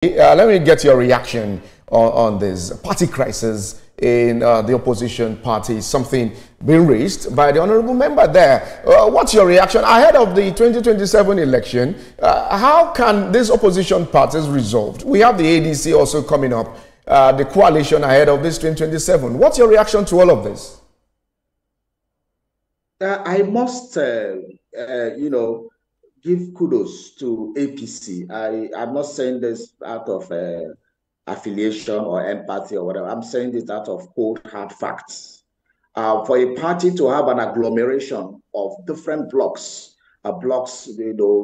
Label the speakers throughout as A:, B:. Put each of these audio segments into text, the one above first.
A: Let me get your reaction on this party crisis in the opposition party, something being raised by the honorable member there. What's your reaction ahead of the 2027 election? How can these opposition parties resolve? We have the ADC also coming up, the coalition ahead of this 2027. What's your reaction to all of this?
B: I must, give kudos to APC. I'm not saying this out of affiliation or empathy or whatever. I'm saying this out of cold, hard facts. For a party to have an agglomeration of different blocks,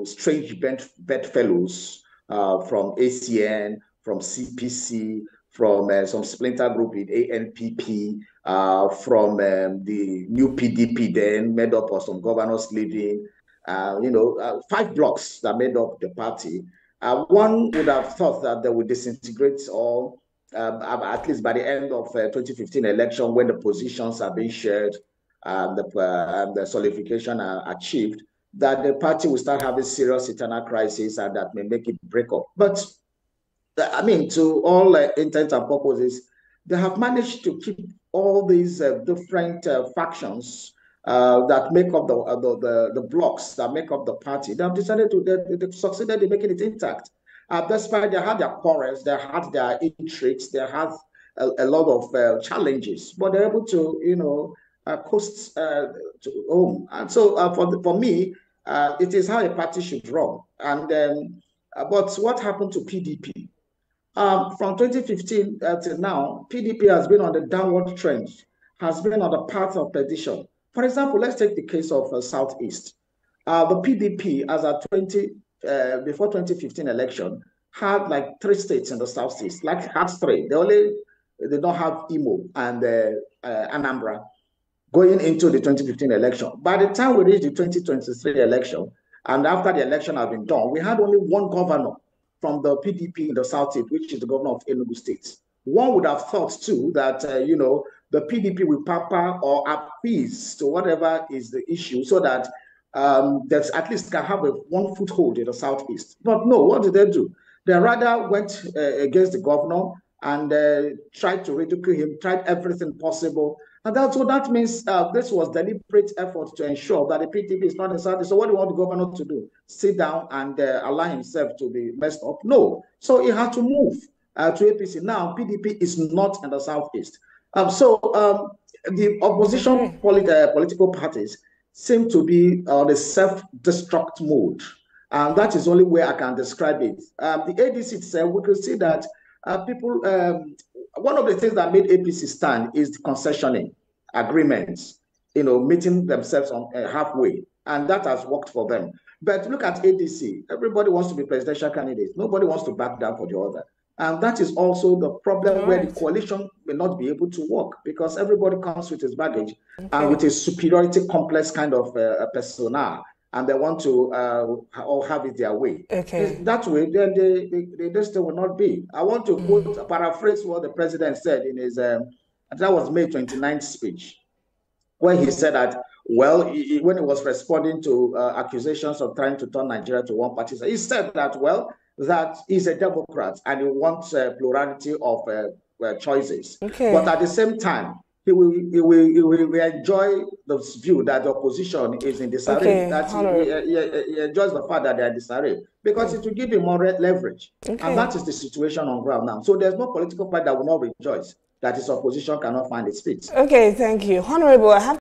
B: strange bedfellows from ACN, from CPC, from some splinter group in ANPP, from the new PDP then made up of some governors leaving, 5 blocks that made up the party. One would have thought that they would disintegrate all, at least by the end of 2015 election, when the positions are being shared and the solidification are achieved, that the party will start having serious internal crisis and that may make it break up. But I mean, to all intents and purposes, they have managed to keep all these different factions that make up the blocks that make up the party. They have decided they succeeded in making it intact. Despite they had their quarrels, they had their intrigues, they had a lot of challenges, but they're able to, coast to home. And so for me, it is how a party should run. And but what happened to PDP? From 2015 till now, PDP has been on the downward trend, has been on the path of perdition. For example, let's take the case of Southeast. The PDP, as at before 2015 election, had like 3 states in the Southeast, had 3. They don't have Imo and Anambra going into the 2015 election. By the time we reached the 2023 election, and after the election had been done, we had only 1 governor from the PDP in the Southeast, which is the governor of Enugu State. One would have thought too that, the PDP will pamper or appease to whatever is the issue so that that at least can have one foothold in the Southeast. But no, what did they do? They rather went against the governor and tried to ridicule him, tried everything possible. And so that means this was deliberate effort to ensure that the PDP is not in the Southeast. So what do you want the governor to do? Sit down and allow himself to be messed up? No. So he had to move to APC. Now, PDP is not in the Southeast. The opposition political parties seem to be on a self-destruct mode. And that is the only way I can describe it. The ADC itself, we could see that people, one of the things that made APC stand is the concessioning agreements, meeting themselves on halfway. And that has worked for them. But look at ADC. Everybody wants to be presidential candidates. Nobody wants to back down for the other. And that is also the problem where the coalition may not be able to work because everybody comes with his baggage and with a superiority complex kind of persona, and they want to all have it their way. That way, then they will not be. I want to paraphrase what the president said in his, that was May 29th speech, where he said that, well, when he was responding to accusations of trying to turn Nigeria to one party, he said that, well, that he's a Democrat and he wants a plurality of choices. But at the same time, he will enjoy the view that the opposition is in disarray, that he enjoys the fact that they are in disarray, because it will give him more leverage. And that is the situation on ground now. So there's no political party that will not rejoice that his opposition cannot find its feet.
C: Okay, thank you. Honorable, I have